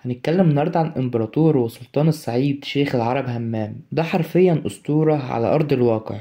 هنتكلم النهاردة عن إمبراطور وسلطان الصعيد شيخ العرب همام. ده حرفيا أسطورة على أرض الواقع،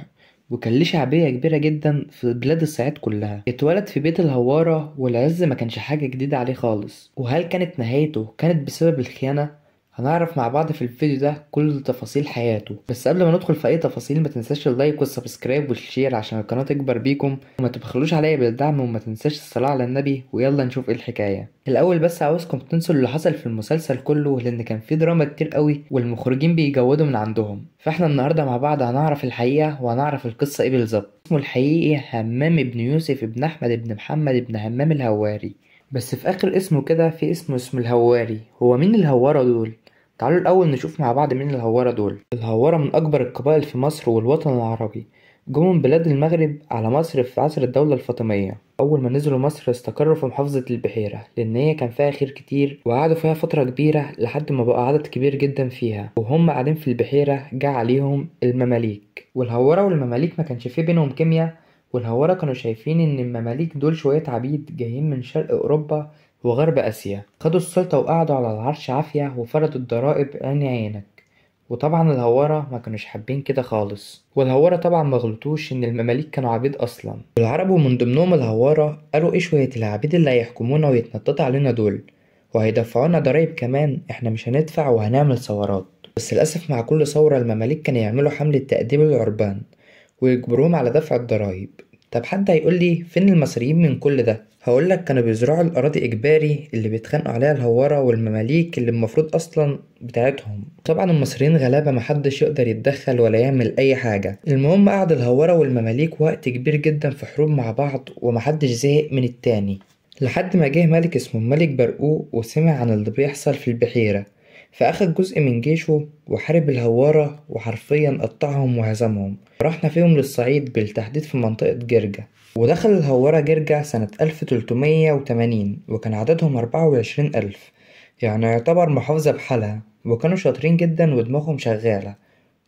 وكان ليه شعبية كبيرة جدا في بلاد الصعيد كلها. اتولد في بيت الهوارة، والعز ما كانش حاجة جديدة عليه خالص. وهل كانت نهايته كانت بسبب الخيانة؟ هنعرف مع بعض في الفيديو ده كل تفاصيل حياته. بس قبل ما ندخل في اي تفاصيل، ما تنساش اللايك والسبسكرايب والشير عشان القناة تكبر بيكم، وما تبخلوش عليا بالدعم، وما تنساش الصلاة على النبي. ويلا نشوف ايه الحكاية. الاول بس عاوزكم تنسوا اللي حصل في المسلسل كله، لان كان فيه دراما كتير قوي والمخرجين بيجودوا من عندهم. فاحنا النهارده مع بعض هنعرف الحقيقة وهنعرف القصة ايه بالظبط. اسمه الحقيقي همام بن يوسف بن احمد بن محمد بن همام الهواري. بس في اخر اسمه كده في اسم الهواري. هو مين الهوارة دول؟ تعالوا الأول نشوف مع بعض مين الهوارة دول. الهوارة من أكبر القبائل في مصر والوطن العربي. جم من بلاد المغرب على مصر في عصر الدولة الفاطمية. أول ما نزلوا مصر استقروا في محافظة البحيرة، لأن هي كان فيها خير كتير، وقعدوا فيها فترة كبيرة لحد ما بقى عدد كبير جدا فيها. وهم قاعدين في البحيرة جه عليهم المماليك. والهوارة والمماليك ما كانش فيه بينهم كيمياء. والهوارة كانوا شايفين إن المماليك دول شوية عبيد جايين من شرق أوروبا وغرب آسيا، خدوا السلطة وقعدوا على العرش عافية وفرضوا الضرائب عيني عينك. وطبعا الهوارة ما كانوش حابين كده خالص. والهوارة طبعا ما غلطوش ان المماليك كانوا عبيد اصلا. والعرب ومن ضمنهم الهوارة قالوا ايه شوية العبيد اللي هيحكمونا ويتنططوا علينا دول وهيدفعونا ضرايب كمان، احنا مش هندفع وهنعمل ثورات. بس للأسف مع كل ثورة المماليك كانوا يعملوا حملة تأديب العربان ويجبروهم على دفع الضرايب. طب حد هيقول لي فين المصريين من كل ده؟ هقولك كانوا بيزرعوا الأراضي إجباري اللي بيتخانقوا عليها الهوارة والمماليك اللي المفروض أصلا بتاعتهم. طبعا المصريين غلابة، محدش يقدر يتدخل ولا يعمل أي حاجة. المهم قعد الهوارة والمماليك وقت كبير جدا في حروب مع بعض، ومحدش زهق من التاني، لحد ما جه ملك اسمه الملك برقوق وسمع عن اللي بيحصل في البحيرة، فأخد جزء من جيشه وحارب الهوارة وحرفيا قطعهم وهزمهم. رحنا فيهم للصعيد، بالتحديد في منطقة جرجة. ودخل الهوارة جرجة سنة 1380، وكان عددهم 24,000، يعني يعتبر محافظة بحالها. وكانوا شاطرين جدا ودماغهم شغالة.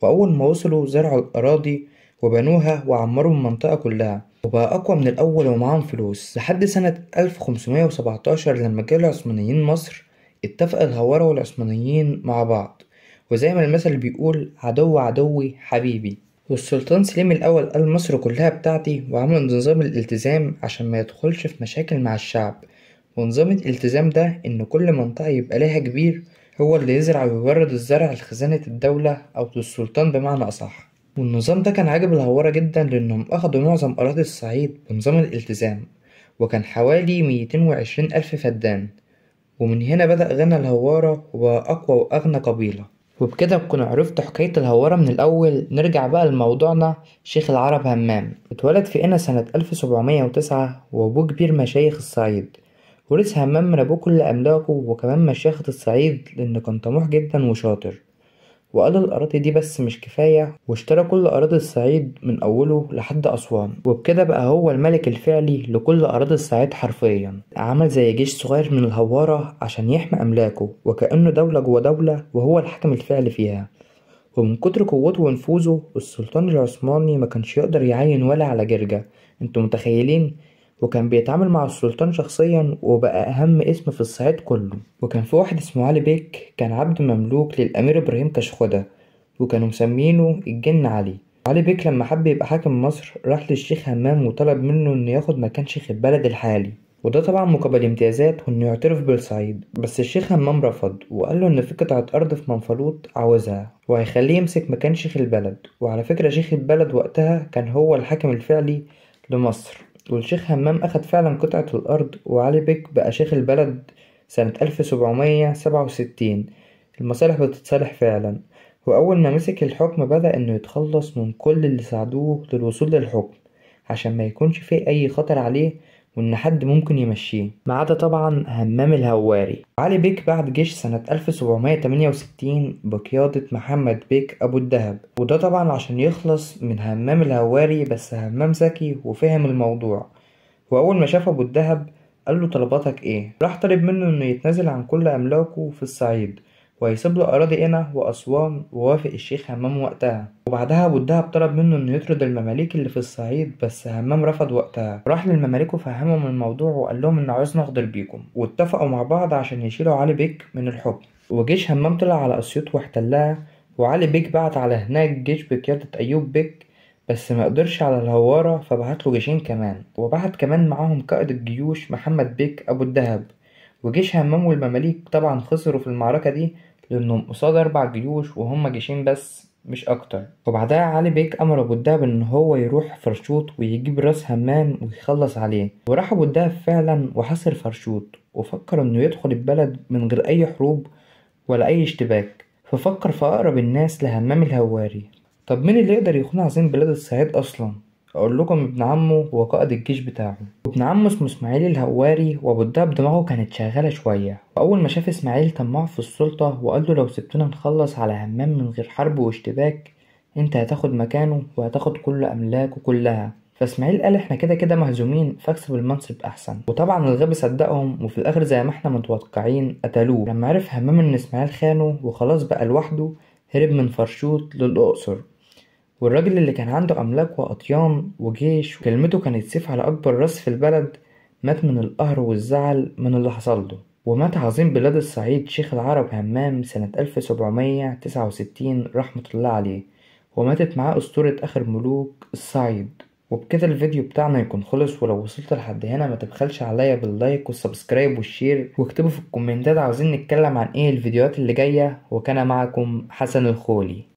وأول ما وصلوا زرعوا الأراضي وبنوها وعمروا المنطقة كلها، وبقى أقوى من الأول ومعاهم فلوس. لحد سنة 1517 لما جه العثمانيين مصر، اتفق الهوارة والعثمانيين مع بعض، وزي ما المثل بيقول عدو عدوي حبيبي. والسلطان سليم الأول قال مصر كلها بتاعتي، وعمل نظام الالتزام عشان ما يدخلش في مشاكل مع الشعب. ونظام الالتزام ده إن كل منطقة يبقى ليها كبير هو اللي يزرع ويورد الزرع لخزانة الدولة أو للسلطان بمعنى أصح. والنظام ده كان عاجب الهوارة جدا، لأنهم أخدوا معظم أراضي الصعيد بنظام الالتزام، وكان حوالي 220,000 فدان. ومن هنا بدأ غنى الهوارة وبقى أقوى وأغنى قبيلة. وبكده تكونوا عرفتوا حكاية الهوارة من الأول. نرجع بقى لموضوعنا. شيخ العرب همام اتولد في قنا سنة 1709، وأبوه كبير مشايخ الصعيد. ورث همام من أبوه كل أملاكه وكمان مشيخة الصعيد، لأنه كان طموح جدا وشاطر. وقال الأراضي دي بس مش كفاية، واشترى كل أراضي الصعيد من أوله لحد أسوان. وبكده بقى هو الملك الفعلي لكل أراضي الصعيد حرفيا. عمل زي جيش صغير من الهوارة عشان يحمي أملاكه، وكأنه دولة جوه دولة وهو الحاكم الفعلي فيها. ومن كتر قوته ونفوذه السلطان العثماني ما كانش يقدر يعين ولا على جرجة، انتوا متخيلين؟ وكان بيتعامل مع السلطان شخصيا، وبقى أهم اسم في الصعيد كله. وكان في واحد اسمه علي بيك، كان عبد مملوك للأمير إبراهيم كشخدة، وكانوا مسمينه الجن علي. علي بيك لما حب يبقى حاكم مصر راح للشيخ همام وطلب منه إنه ياخد مكان شيخ البلد الحالي، وده طبعا مقابل امتيازات وإنه يعترف بالصعيد. بس الشيخ همام رفض، وقال له إن في قطعة أرض في منفلوط عاوزها وهيخليه يمسك مكان شيخ البلد. وعلى فكرة شيخ البلد وقتها كان هو الحاكم الفعلي لمصر. والشيخ همام أخد فعلا قطعة الأرض، وعلي بيك بقى شيخ البلد سنة 1767. المصالح بتتصالح فعلا. وأول ما مسك الحكم بدأ إنه يتخلص من كل اللي ساعدوه للوصول للحكم، عشان ما يكونش فيه أي خطر عليه وإن حد ممكن يمشيه، ما عدا طبعا همام الهواري. علي بيك بعد جيش سنة 1768 بقيادة محمد بيك أبو الدهب، وده طبعا عشان يخلص من همام الهواري. بس همام ذكي وفهم الموضوع، وأول ما شاف أبو الدهب قال له طلباتك إيه؟ راح طلب منه إنه يتنازل عن كل أملاكه في الصعيد، وهيسيب له أراضي قنا وأسوان، ووافق الشيخ همام وقتها. وبعدها أبو الدهب طلب منه إنه يطرد المماليك اللي في الصعيد، بس همام رفض وقتها. راح للمماليك وفهمهم الموضوع وقال لهم إنه عاوزنا أغدر بيكم، واتفقوا مع بعض عشان يشيلوا علي بيك من الحكم. وجيش همام طلع على أسيوط واحتلها، وعلي بيك بعت على هناك جيش بقيادة أيوب بيك، بس ما قدرش على الهوارة فبعت له جيشين كمان، وبعت كمان معاهم قائد الجيوش محمد بيك أبو الدهب. وجيش همام والمماليك طبعا خسروا في المعركة دي، لأنهم قصاد 4 جيوش وهم جيشين بس مش أكتر. وبعدها علي بيك أمر أبو الدهب إن هو يروح فرشوط ويجيب راس همام ويخلص عليه. وراح أبو الدهب فعلا وحاصر فرشوط، وفكر إنه يدخل البلد من غير أي حروب ولا أي اشتباك، ففكر في أقرب الناس لهمام الهواري. طب مين اللي يقدر يخون عظيم بلاد الصعيد أصلا؟ أقول لكم ابن عمه هو قائد الجيش بتاعه، وابن عمه اسمه إسماعيل الهواري. وأبو الدهب دماغه كانت شغالة شوية، وأول ما شاف إسماعيل طمعه في السلطة وقال له لو سبتنا نخلص على همام من غير حرب واشتباك انت هتاخد مكانه وهتاخد كل أملاكه كلها. فإسماعيل قال احنا كده كده مهزومين، فاكسب المنصب أحسن. وطبعا الغبي صدقهم، وفي الآخر زي ما احنا متوقعين قتلوه. لما عرف همام إن إسماعيل خانه وخلاص بقى لوحده، هرب من فرشوط للأقصر. والراجل اللي كان عنده أملاك وأطيان وجيش وكلمته كانت سيف على أكبر راس في البلد، مات من القهر والزعل من اللي حصل له. ومات عظيم بلاد الصعيد شيخ العرب همام سنة 1769 رحمة الله عليه، وماتت معاه أسطورة آخر ملوك الصعيد. وبكده الفيديو بتاعنا يكون خلص، ولو وصلت لحد هنا ما تبخلش عليا باللايك والسبسكرايب والشير، واكتبوا في الكومنتات عاوزين نتكلم عن ايه الفيديوهات اللي جاية. وكان معكم حسن الخولي.